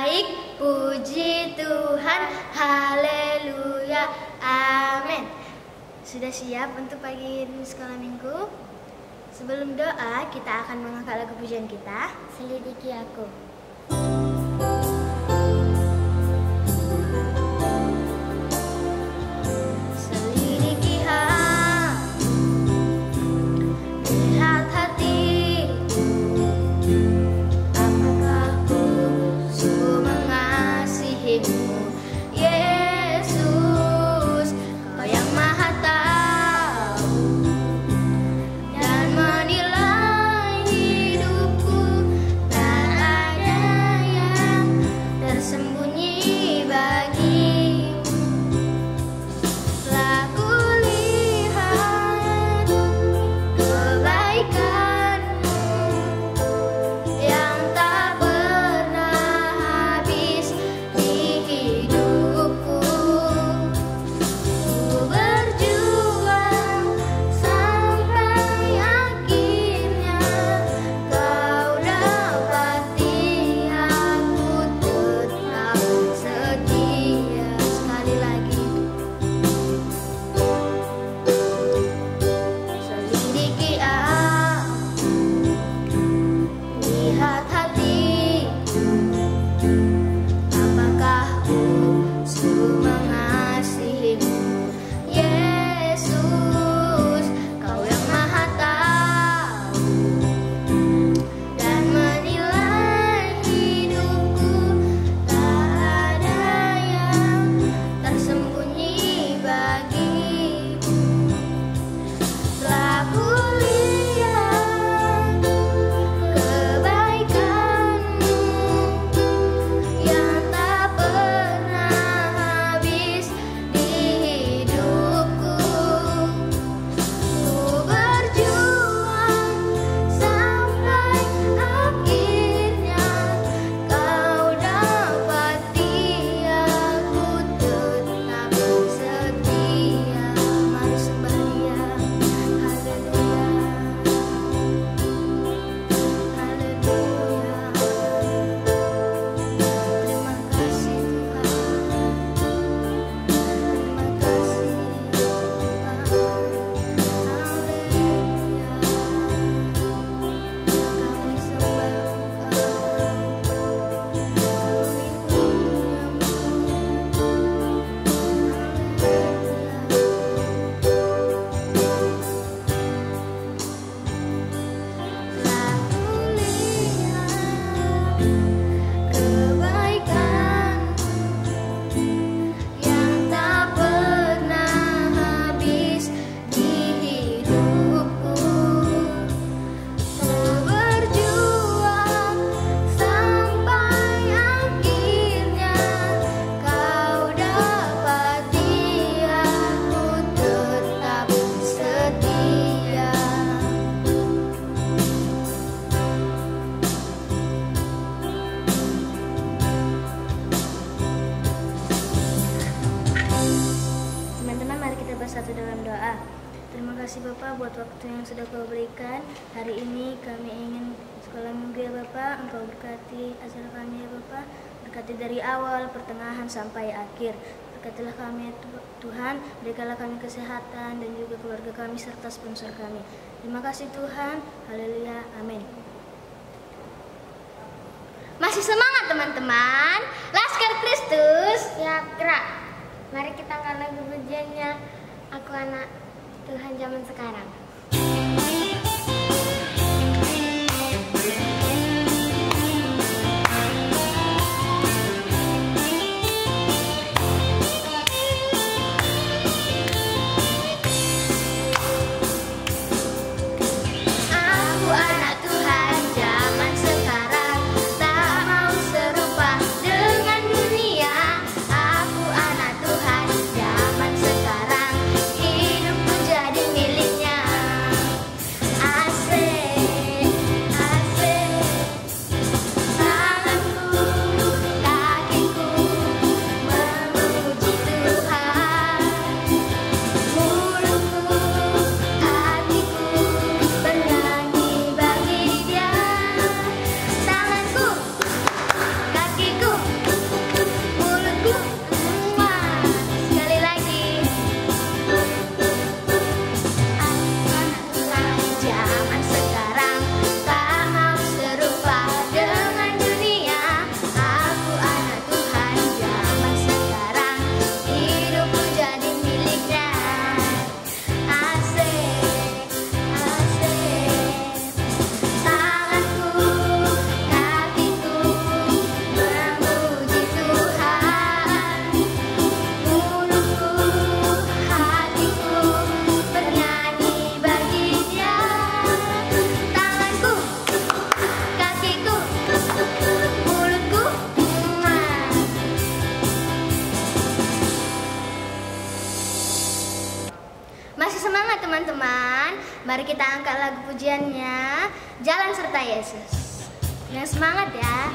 baik, puji Tuhan, haleluya, amin. Sudah siap untuk pagi sekolah minggu? Sebelum doa, kita akan mengangkat lagu pujian kita, Selidiki Aku. Terima kasih Bapak buat waktu yang sudah Kau berikan. Hari ini kami ingin sekolah minggu ya Bapak. Engkau berkati acara kami ya Bapak. Berkati dari awal, pertengahan sampai akhir. Berkatilah kami Tuhan, berikanlah kami kesehatan dan juga keluarga kami serta sponsor kami. Terima kasih Tuhan. Haleluya. Amin. Masih semangat teman-teman? Laskar Kristus siap gerak. Mari kita angkat lagu pujiannya, Aku Anak Tuhan Zaman Sekarang. Hidupku jadi miliknya. mari kita angkat lagu pujiannya, Jalan Serta Yesus. Yang semangat ya.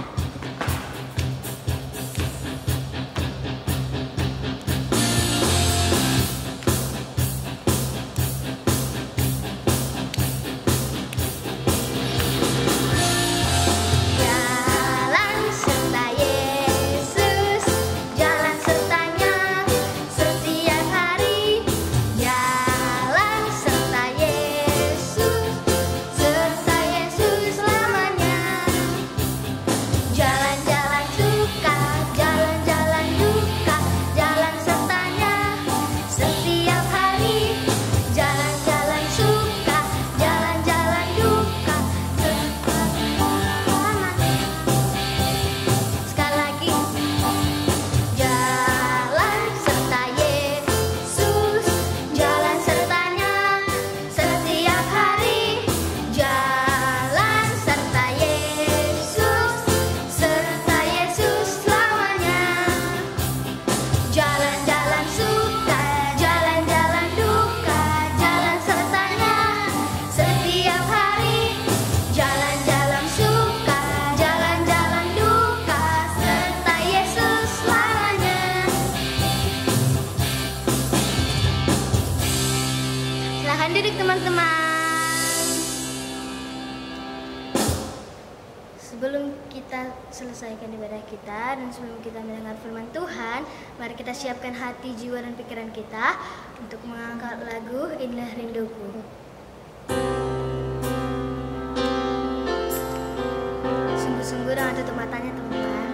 Silahkan duduk teman-teman. Sebelum kita selesaikan ibadah kita dan sebelum kita mendengar firman Tuhan, mari kita siapkan hati, jiwa, dan pikiran kita untuk mengangkat lagu Inilah Rinduku. Sungguh-sungguh jangan tutup matanya teman-teman.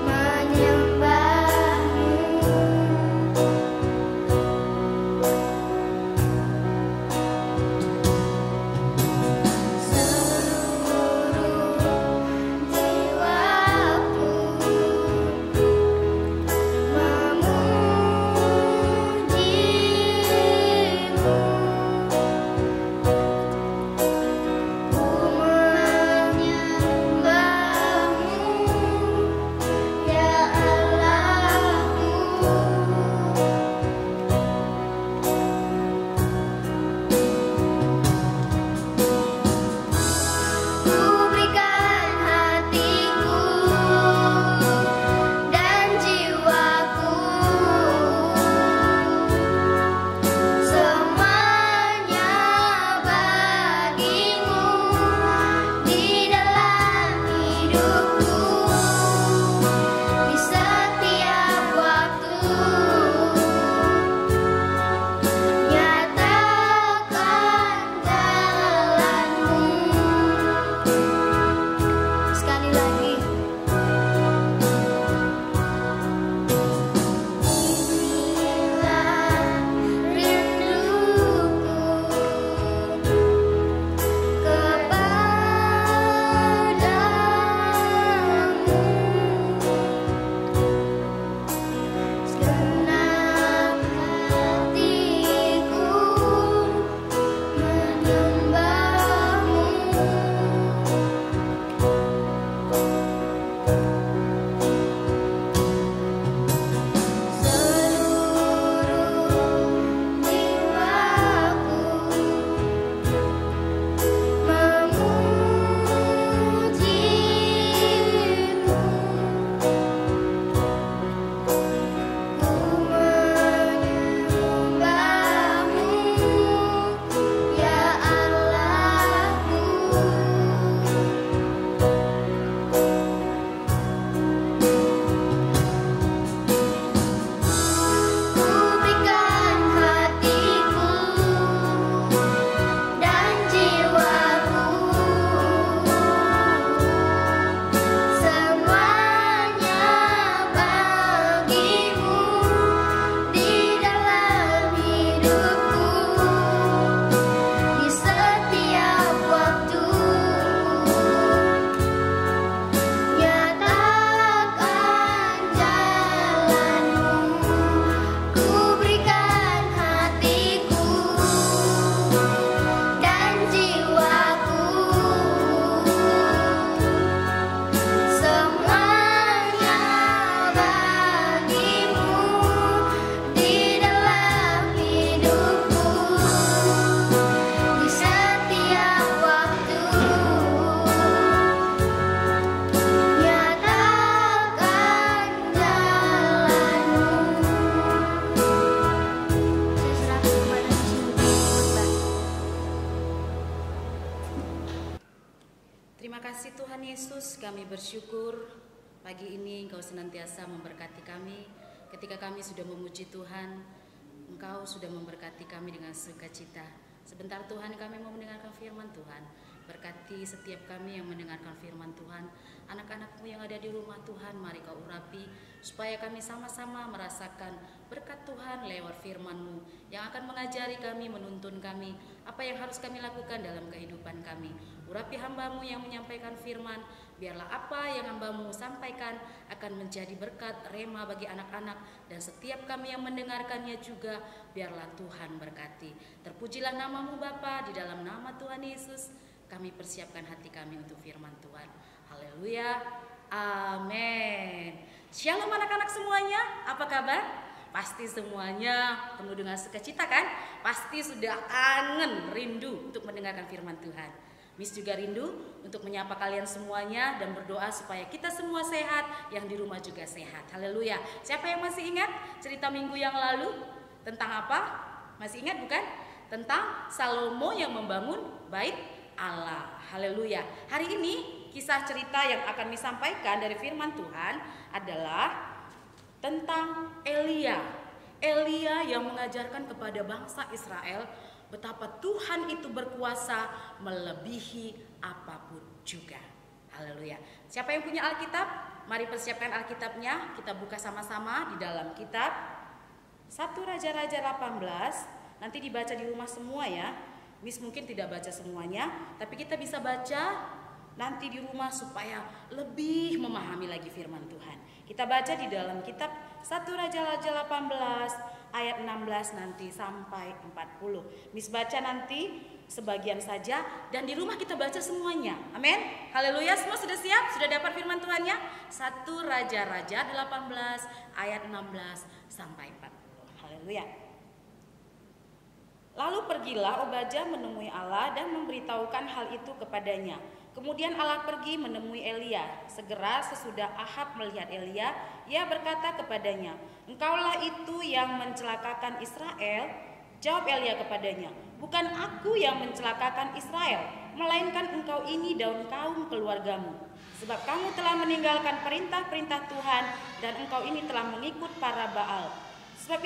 Menyenangkan kami bersyukur pagi ini Engkau senantiasa memberkati kami. Ketika kami sudah memuji Tuhan, Engkau sudah memberkati kami dengan sukacita. Sebentar Tuhan, kami mau mendengarkan firman Tuhan. Berkati setiap kami yang mendengarkan firman Tuhan. Anak-anak-Mu yang ada di rumah Tuhan, mari Kau urapi, supaya kami sama-sama merasakan berkat Tuhan lewat firman-Mu yang akan mengajari kami, menuntun kami, apa yang harus kami lakukan dalam kehidupan kami. Urapi hamba-Mu yang menyampaikan firman, biarlah apa yang hamba-Mu sampaikan akan menjadi berkat rema bagi anak-anak, dan setiap kami yang mendengarkannya juga, biarlah Tuhan berkati. Terpujilah nama-Mu Bapa, di dalam nama Tuhan Yesus kami persiapkan hati kami untuk firman Tuhan. Haleluya, amin. Shalom anak-anak semuanya, apa kabar? Pasti semuanya penuh dengan sukacita kan? Pasti sudah kangen, rindu untuk mendengarkan firman Tuhan. Miss juga rindu untuk menyapa kalian semuanya dan berdoa supaya kita semua sehat, yang di rumah juga sehat. Haleluya. Siapa yang masih ingat cerita minggu yang lalu? Tentang apa? Masih ingat bukan? Tentang Salomo yang membangun bait Allah. Haleluya. Hari ini kisah cerita yang akan disampaikan dari firman Tuhan adalah tentang Elia. Elia yang mengajarkan kepada bangsa Israel betapa Tuhan itu berkuasa melebihi apapun juga. Haleluya. Siapa yang punya Alkitab? Mari persiapkan Alkitabnya. Kita buka sama-sama di dalam kitab 1 Raja-Raja 18. Nanti dibaca di rumah semua ya. Miss mungkin tidak baca semuanya, tapi kita bisa baca nanti di rumah supaya lebih memahami lagi firman Tuhan. Kita baca di dalam kitab 1 Raja-Raja 18 ayat 16 nanti sampai 40. Miss baca nanti sebagian saja dan di rumah kita baca semuanya. Amin. Haleluya. Semua sudah siap? Sudah dapat firman Tuhannya? 1 Raja-Raja 18 ayat 16 sampai 40. Haleluya. Lalu pergilah Obadja menemui Allah dan memberitahukan hal itu kepadanya. Kemudian Allah pergi menemui Elia. Segera sesudah Ahab melihat Elia, ia berkata kepadanya, "Engkaulah itu yang mencelakakan Israel?" Jawab Elia kepadanya, "Bukan aku yang mencelakakan Israel, melainkan engkau ini daun kaum keluargamu. Sebab kamu telah meninggalkan perintah-perintah Tuhan dan engkau ini telah mengikut para Baal. Sebab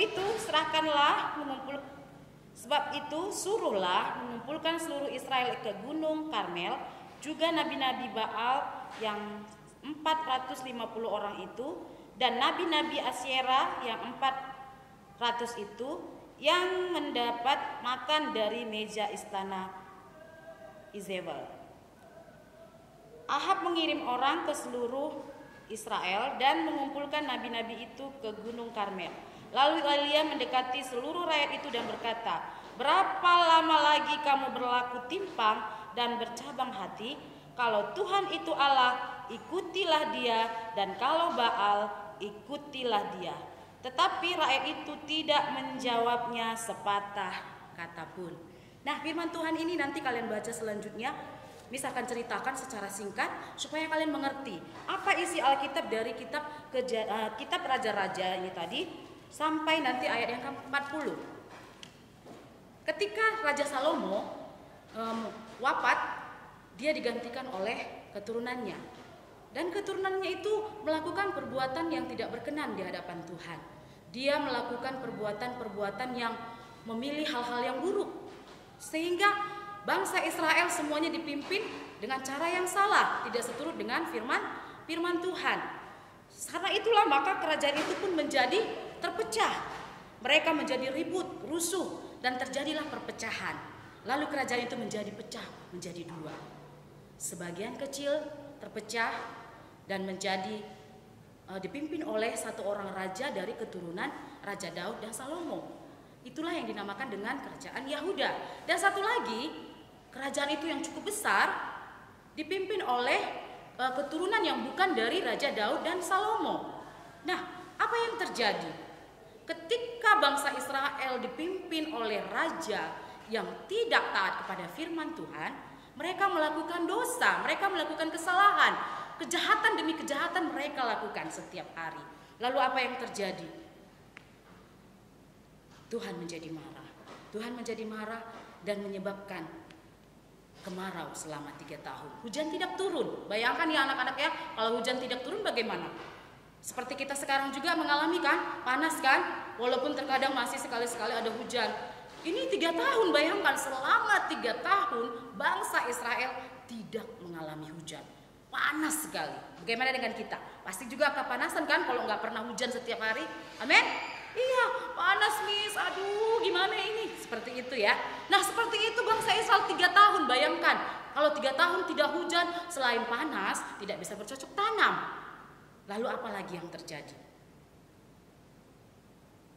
itu suruhlah mengumpulkan seluruh Israel ke Gunung Karmel, juga nabi-nabi Baal yang 450 orang itu, dan nabi-nabi Asyera yang 400 itu, yang mendapat makan dari meja istana Izebel." Ahab mengirim orang ke seluruh Israel dan mengumpulkan nabi-nabi itu ke Gunung Karmel. Lalu Elia mendekati seluruh rakyat itu dan berkata, "Berapa lama lagi kamu berlaku timpang dan bercabang hati? Kalau Tuhan itu Allah, ikutilah dia, dan kalau Baal, ikutilah dia." Tetapi rakyat itu tidak menjawabnya sepatah kata pun. Nah, firman Tuhan ini nanti kalian baca selanjutnya. Miss akan ceritakan secara singkat supaya kalian mengerti apa isi Alkitab dari kitab Raja-Raja ini tadi sampai nanti ayat yang ke-40. Ketika Raja Salomo wafat, dia digantikan oleh keturunannya. Dan keturunannya itu melakukan perbuatan yang tidak berkenan di hadapan Tuhan. Dia melakukan perbuatan-perbuatan yang memilih hal-hal yang buruk. Sehingga bangsa Israel semuanya dipimpin dengan cara yang salah, tidak seturut dengan firman Tuhan. Karena itulah maka kerajaan itu pun menjadi terpecah. Mereka menjadi ribut, rusuh, dan terjadilah perpecahan. Lalu kerajaan itu menjadi pecah, menjadi dua. Sebagian kecil terpecah dan menjadi dipimpin oleh satu orang raja dari keturunan Raja Daud dan Salomo. Itulah yang dinamakan dengan kerajaan Yahuda. Dan satu lagi, kerajaan itu yang cukup besar dipimpin oleh keturunan yang bukan dari Raja Daud dan Salomo. Nah, apa yang terjadi? Ketika bangsa Israel dipimpin oleh raja yang tidak taat kepada firman Tuhan, mereka melakukan dosa, mereka melakukan kesalahan, kejahatan demi kejahatan mereka lakukan setiap hari. Lalu apa yang terjadi? Tuhan menjadi marah. Tuhan menjadi marah dan menyebabkan kemarau selama 3 tahun. Hujan tidak turun. Bayangkan ya anak-anak ya, kalau hujan tidak turun bagaimana? Seperti kita sekarang juga mengalami kan, panas kan? Walaupun terkadang masih sekali-sekali ada hujan. Ini 3 tahun, bayangkan selama 3 tahun bangsa Israel tidak mengalami hujan. Panas sekali. Bagaimana dengan kita? Pasti juga kepanasan kan kalau nggak pernah hujan setiap hari? Amin? Iya, panas Miss, aduh gimana ini? Seperti itu ya. Nah seperti itu bangsa Israel 3 tahun, bayangkan. Kalau 3 tahun tidak hujan, selain panas, tidak bisa bercocok tanam. Lalu apa lagi yang terjadi?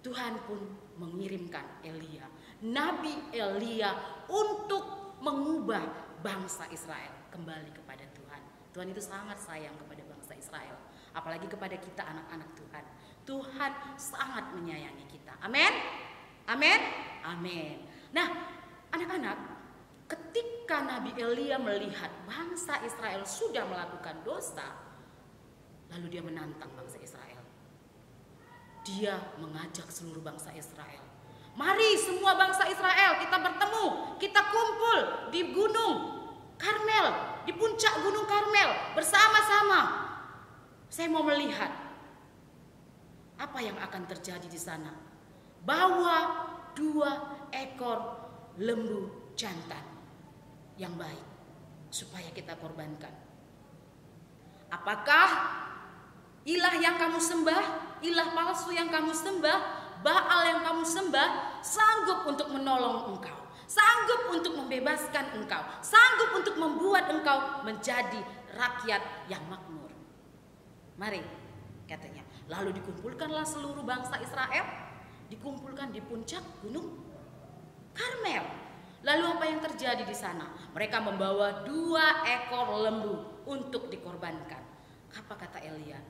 Tuhan pun mengirimkan Elia, Nabi Elia, untuk mengubah bangsa Israel kembali kepada Tuhan. Tuhan itu sangat sayang kepada bangsa Israel, apalagi kepada kita anak-anak Tuhan. Tuhan sangat menyayangi kita. Amin? Amin? Amin. Nah, anak-anak, ketika Nabi Elia melihat bangsa Israel sudah melakukan dosa, lalu dia menantang bangsa Israel. Dia mengajak seluruh bangsa Israel. Mari semua bangsa Israel kita bertemu, kita kumpul di Gunung Karmel, di puncak Gunung Karmel bersama-sama. Saya mau melihat apa yang akan terjadi di sana. Bawa 2 ekor lembu jantan yang baik supaya kita korbankan. Apakah ilah yang kamu sembah, ilah palsu yang kamu sembah, Baal yang kamu sembah sanggup untuk menolong engkau, sanggup untuk membebaskan engkau, sanggup untuk membuat engkau menjadi rakyat yang makmur? Mari, katanya. Lalu dikumpulkanlah seluruh bangsa Israel, dikumpulkan di puncak Gunung Karmel. Lalu apa yang terjadi di sana? Mereka membawa 2 ekor lembu untuk dikorbankan. Apa kata Elia?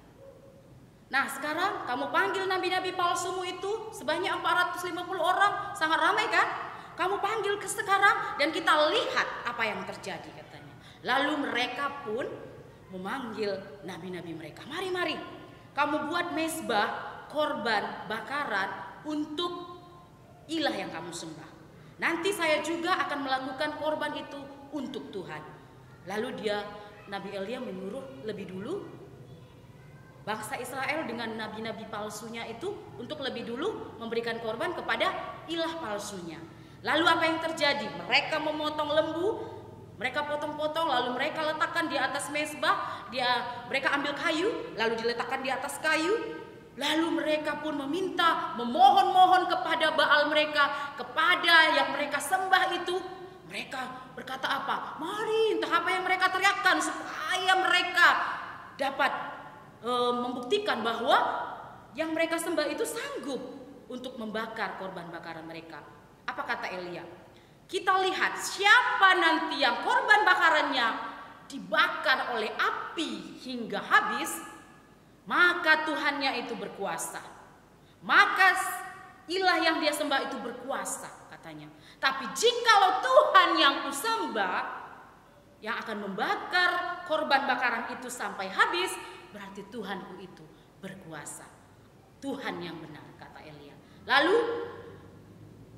Nah sekarang kamu panggil nabi-nabi palsumu itu sebanyak 450 orang, sangat ramai kan? Kamu panggil ke sekarang dan kita lihat apa yang terjadi, katanya. Lalu mereka pun memanggil nabi-nabi mereka. Mari, kamu buat mezbah, korban, bakaran untuk ilah yang kamu sembah. Nanti saya juga akan melakukan korban itu untuk Tuhan. Lalu Nabi Elia menyuruh lebih dulu bangsa Israel dengan nabi-nabi palsunya itu untuk lebih dulu memberikan korban kepada ilah palsunya. Lalu apa yang terjadi? Mereka memotong lembu, mereka potong-potong, lalu mereka letakkan di atas mezbah. Mereka ambil kayu, lalu diletakkan di atas kayu. Lalu mereka pun memohon-mohon kepada Baal mereka, kepada yang mereka sembah itu. Mereka berkata apa? Mari, entah apa yang mereka teriakkan supaya mereka dapat membuktikan bahwa yang mereka sembah itu sanggup untuk membakar korban bakaran mereka. Apa kata Elia? Kita lihat siapa nanti yang korban bakarannya dibakar oleh api hingga habis, maka Tuhannya itu berkuasa. Maka ilah yang dia sembah itu berkuasa, katanya. Tapi jikalau Tuhan yang kusembah yang akan membakar korban bakaran itu sampai habis, berarti Tuhanku itu berkuasa. Tuhan yang benar, kata Elia. Lalu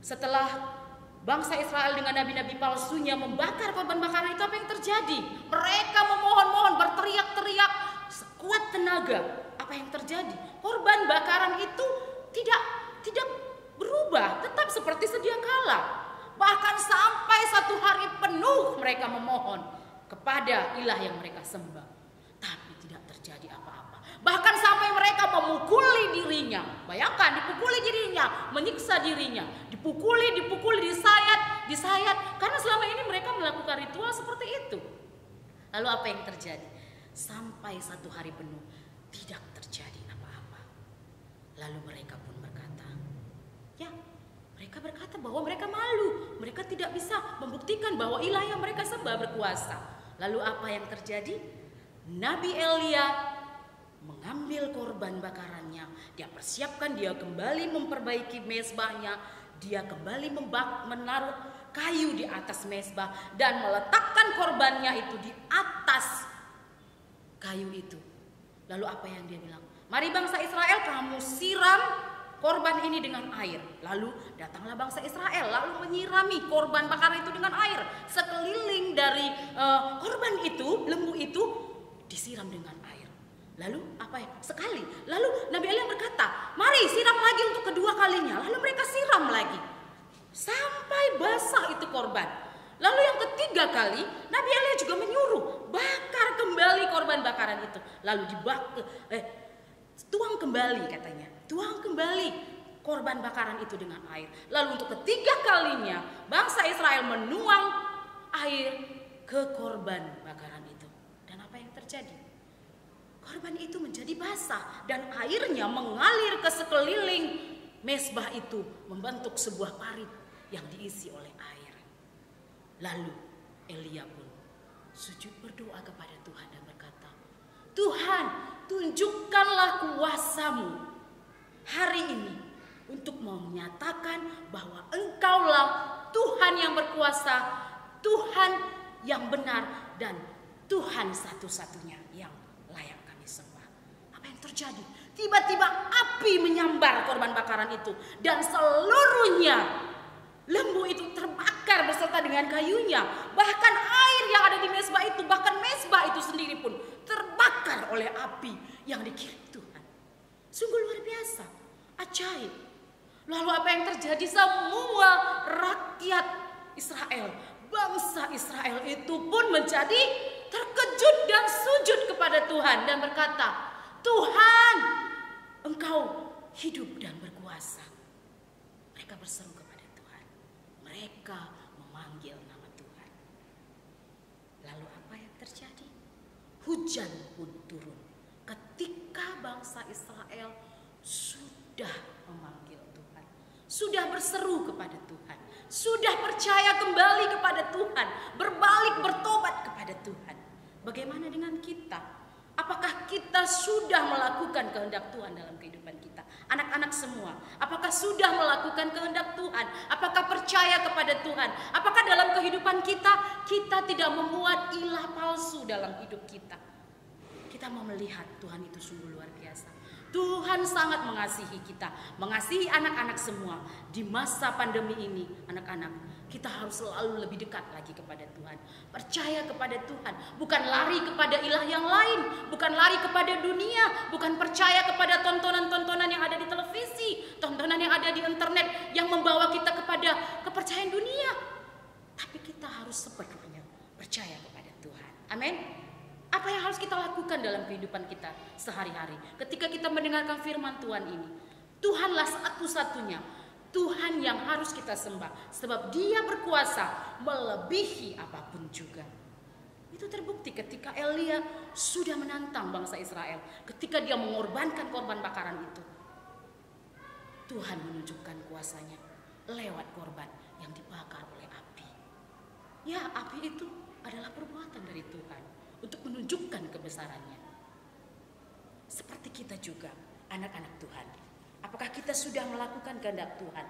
setelah bangsa Israel dengan nabi-nabi palsunya membakar korban bakaran itu, apa yang terjadi? Mereka memohon-mohon, berteriak-teriak sekuat tenaga. Apa yang terjadi? Korban bakaran itu tidak berubah, tetap seperti sedia kala. Bahkan sampai 1 hari penuh mereka memohon kepada ilah yang mereka sembah. Tapi tidak terjadi apa-apa. Bahkan sampai mereka memukuli dirinya. Bayangkan, dipukuli dirinya, menyiksa dirinya, dipukuli, disayat. Karena selama ini mereka melakukan ritual seperti itu. Lalu apa yang terjadi? Sampai 1 hari penuh tidak terjadi apa-apa. Lalu mereka pun berkata, mereka berkata bahwa mereka malu. Mereka tidak bisa membuktikan bahwa ilah yang mereka sembah berkuasa. Lalu apa yang terjadi? Nabi Elia mengambil korban bakarannya. Dia persiapkan, dia kembali memperbaiki mezbahnya. Dia kembali menaruh kayu di atas mezbah dan meletakkan korbannya itu di atas kayu itu. Lalu apa yang dia bilang? Mari bangsa Israel, kamu siram korban ini dengan air. Lalu datanglah bangsa Israel lalu menyirami korban bakaran itu dengan air. Sekeliling dari korban itu, lembu itu disiram dengan air. Lalu apa ya? Sekali. Lalu Nabi Elia berkata, mari siram lagi untuk kedua kalinya. Lalu mereka siram lagi sampai basah itu korban. Lalu yang ketiga kali Nabi Elia juga menyuruh bakar kembali korban bakaran itu. Lalu tuang kembali katanya. Tuang kembali korban bakaran itu dengan air. Lalu untuk ketiga kalinya bangsa Israel menuang air ke korban bakaran itu. Dan apa yang terjadi? Korban itu menjadi basah dan airnya mengalir ke sekeliling mezbah itu membentuk sebuah parit yang diisi oleh air. Lalu Elia pun sujud berdoa kepada Tuhan dan berkata, Tuhan, tunjukkanlah kuasa-Mu hari ini untuk menyatakan bahwa Engkaulah Tuhan yang berkuasa, Tuhan yang benar, dan Tuhan satu-satunya yang layak kami sembah. Apa yang terjadi? Tiba-tiba api menyambar korban bakaran itu dan seluruhnya lembu itu terbakar beserta dengan kayunya. Bahkan air yang ada di mezbah itu, bahkan mezbah itu sendiri pun terbakar oleh api yang dikirim Tuhan. Sungguh luar biasa, ajaib. Lalu apa yang terjadi? Semua rakyat Israel, bangsa Israel itu pun menjadi terkejut dan sujud kepada Tuhan dan berkata, Tuhan, Engkau hidup dan berkuasa. Mereka berseru kepada Tuhan. Mereka memanggil nama Tuhan. Lalu apa yang terjadi? Hujan pun turun ketika bangsa Israel sudah memanggil Tuhan, sudah berseru kepada Tuhan, sudah percaya kembali kepada Tuhan, berbalik bertobat kepada Tuhan. Bagaimana dengan kita? Apakah kita sudah melakukan kehendak Tuhan dalam kehidupan kita? Anak-anak semua, apakah sudah melakukan kehendak Tuhan? Apakah percaya kepada Tuhan? Apakah dalam kehidupan kita tidak membuat ilah palsu dalam hidup kita? Kita mau melihat Tuhan itu sungguh luar biasa. Tuhan sangat mengasihi kita, mengasihi anak-anak semua. Di masa pandemi ini, anak-anak, kita harus selalu lebih dekat lagi kepada Tuhan. Percaya kepada Tuhan, bukan lari kepada ilah yang lain, bukan lari kepada dunia, bukan percaya kepada tontonan-tontonan yang ada di televisi, tontonan yang ada di internet yang membawa kita kepada kepercayaan dunia. Tapi kita harus sepenuhnya percaya kepada Tuhan. Amin. Apa yang harus kita lakukan dalam kehidupan kita sehari-hari ketika kita mendengarkan firman Tuhan ini? Tuhanlah satu-satunya Tuhan yang harus kita sembah, sebab Dia berkuasa melebihi apapun juga. Itu terbukti ketika Elia sudah menantang bangsa Israel, ketika dia mengorbankan korban bakaran itu. Tuhan menunjukkan kuasanya lewat korban yang dibakar oleh api. Ya, api itu adalah perbuatan dari Tuhan untuk menunjukkan kebesarannya. Seperti kita juga, anak-anak Tuhan. Apakah kita sudah melakukan kehendak Tuhan?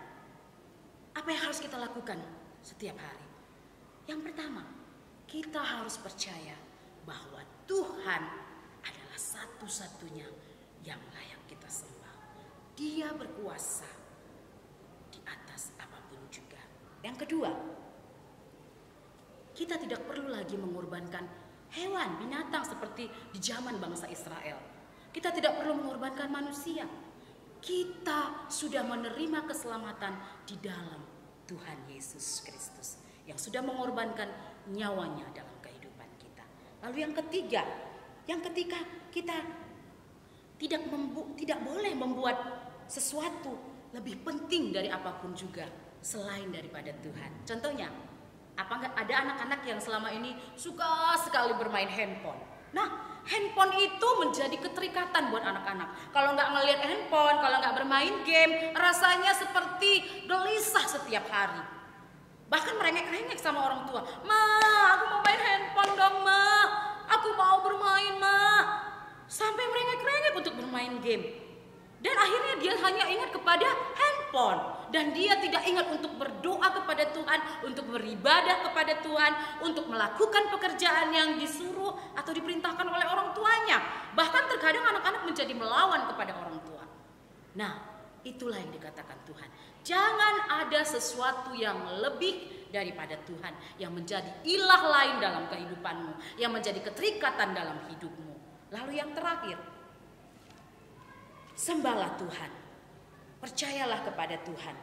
Apa yang harus kita lakukan setiap hari? Yang pertama, kita harus percaya bahwa Tuhan adalah satu-satunya yang layak kita sembah. Dia berkuasa di atas apapun juga. Yang kedua, kita tidak perlu lagi mengorbankan hewan, binatang seperti di zaman bangsa Israel. Kita tidak perlu mengorbankan manusia. Kita sudah menerima keselamatan di dalam Tuhan Yesus Kristus yang sudah mengorbankan nyawanya dalam kehidupan kita. Lalu yang ketiga, kita tidak boleh membuat sesuatu lebih penting dari apapun juga selain daripada Tuhan. Contohnya, apa enggak ada anak-anak yang selama ini suka sekali bermain handphone? Nah, handphone itu menjadi keterikatan buat anak-anak. Kalau nggak ngelihat handphone, kalau nggak bermain game, rasanya seperti gelisah setiap hari. Bahkan merengek-rengek sama orang tua. Ma, aku mau main handphone dong, ma. Aku mau bermain, ma. Sampai merengek-rengek untuk bermain game. Dan akhirnya dia hanya ingat kepada handphone. Dan dia tidak ingat untuk berdoa kepada Tuhan, untuk beribadah kepada Tuhan, untuk melakukan pekerjaan yang disuruh atau diperintahkan oleh orang tuanya. Bahkan terkadang anak-anak menjadi melawan kepada orang tua. Nah, Itulah yang dikatakan Tuhan. Jangan ada sesuatu yang lebih daripada Tuhan, yang menjadi ilah lain dalam kehidupanmu, yang menjadi keterikatan dalam hidupmu. Lalu yang terakhir, sembahlah Tuhan. Percayalah kepada Tuhan.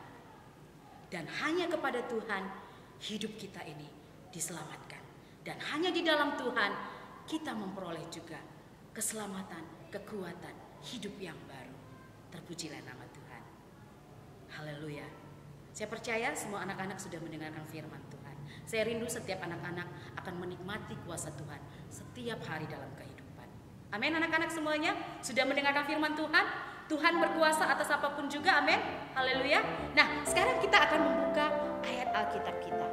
Dan hanya kepada Tuhan hidup kita ini diselamatkan. Dan hanya di dalam Tuhan kita memperoleh juga keselamatan, kekuatan, hidup yang baru. Terpujilah nama Tuhan. Haleluya. Saya percaya semua anak-anak sudah mendengarkan firman Tuhan. Saya rindu setiap anak-anak akan menikmati kuasa Tuhan setiap hari dalam kehidupan. Amin, anak-anak semuanya sudah mendengarkan firman Tuhan. Tuhan berkuasa atas apapun juga, amin. Haleluya. Nah, sekarang kita akan membuka ayat Alkitab kita.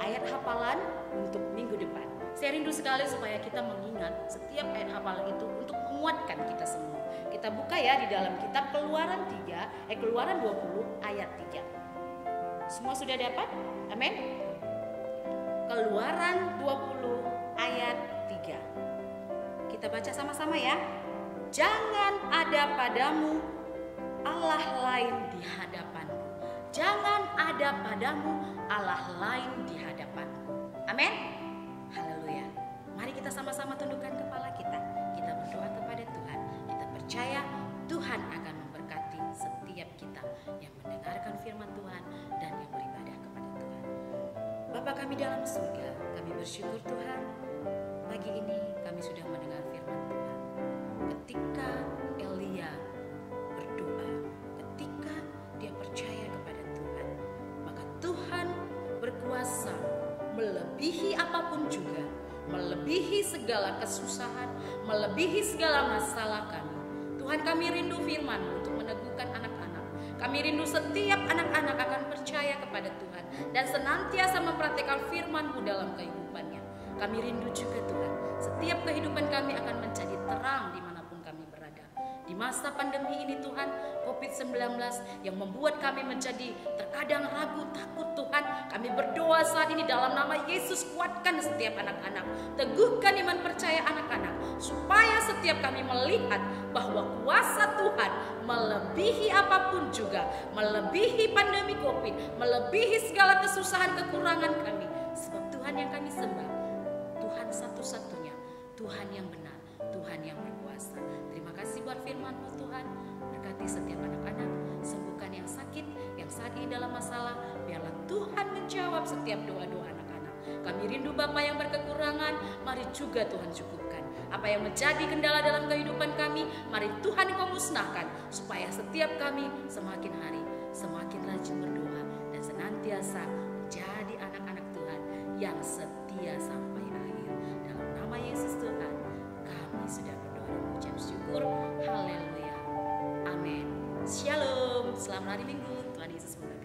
Ayat hafalan untuk minggu depan. Saya rindu sekali supaya kita mengingat setiap ayat hafalan itu untuk menguatkan kita semua. Kita buka ya di dalam kitab Keluaran 20 ayat 3. Semua sudah dapat? Amin. Keluaran 20 ayat 3. Kita baca sama-sama ya. Jangan ada padamu Allah lain di hadapanku. Jangan ada padamu Allah lain di hadapanku. Amin. Haleluya. Mari kita sama-sama tundukkan kepala kita. Kita berdoa kepada Tuhan. Kita percaya Tuhan akan memberkati setiap kita yang mendengarkan firman Tuhan dan yang beribadah kepada Tuhan. Bapa kami dalam surga, kami bersyukur Tuhan. Pagi ini kami sudah mendengar firman Tuhan. Ketika Elia berdoa, ketika dia percaya kepada Tuhan, maka Tuhan berkuasa melebihi apapun juga, melebihi segala kesusahan, melebihi segala masalah kami. Tuhan, kami rindu firman untuk meneguhkan anak-anak. Kami rindu setiap anak-anak akan percaya kepada Tuhan dan senantiasa mempraktikkan firman-Mu dalam kehidupannya. Kami rindu juga Tuhan, setiap kehidupan kami akan menjadi terang dimanapun kami berada. Di masa pandemi ini Tuhan, COVID-19 yang membuat kami menjadi terkadang ragu, takut Tuhan. Kami berdoa saat ini dalam nama Yesus, kuatkan setiap anak-anak. Teguhkan iman percaya anak-anak. Supaya setiap kami melihat bahwa kuasa Tuhan melebihi apapun juga. Melebihi pandemi COVID, melebihi segala kesusahan, kekurangan kami. Sebab Tuhan yang kami sembah, Tuhan satu-satunya, Tuhan yang benar, Tuhan yang berkuasa. Terima kasih buat firman-Mu Tuhan. Berkati setiap anak-anak, sembuhkan yang sakit, yang saat ini dalam masalah. Biarlah Tuhan menjawab setiap doa-doa anak-anak. Kami rindu Bapa yang berkekurangan, mari juga Tuhan cukupkan. Apa yang menjadi kendala dalam kehidupan kami, mari Tuhan Engkau musnahkan. Supaya setiap kami semakin hari, semakin rajin berdoa. Dan senantiasa menjadi anak-anak Tuhan yang setia sampai akhir. Dalam nama Yesus Tuhan, kami sudah berdoa dan mengucap syukur. Haleluya. Amin. Shalom. Selamat hari Minggu. Tuhan Yesus memberkati.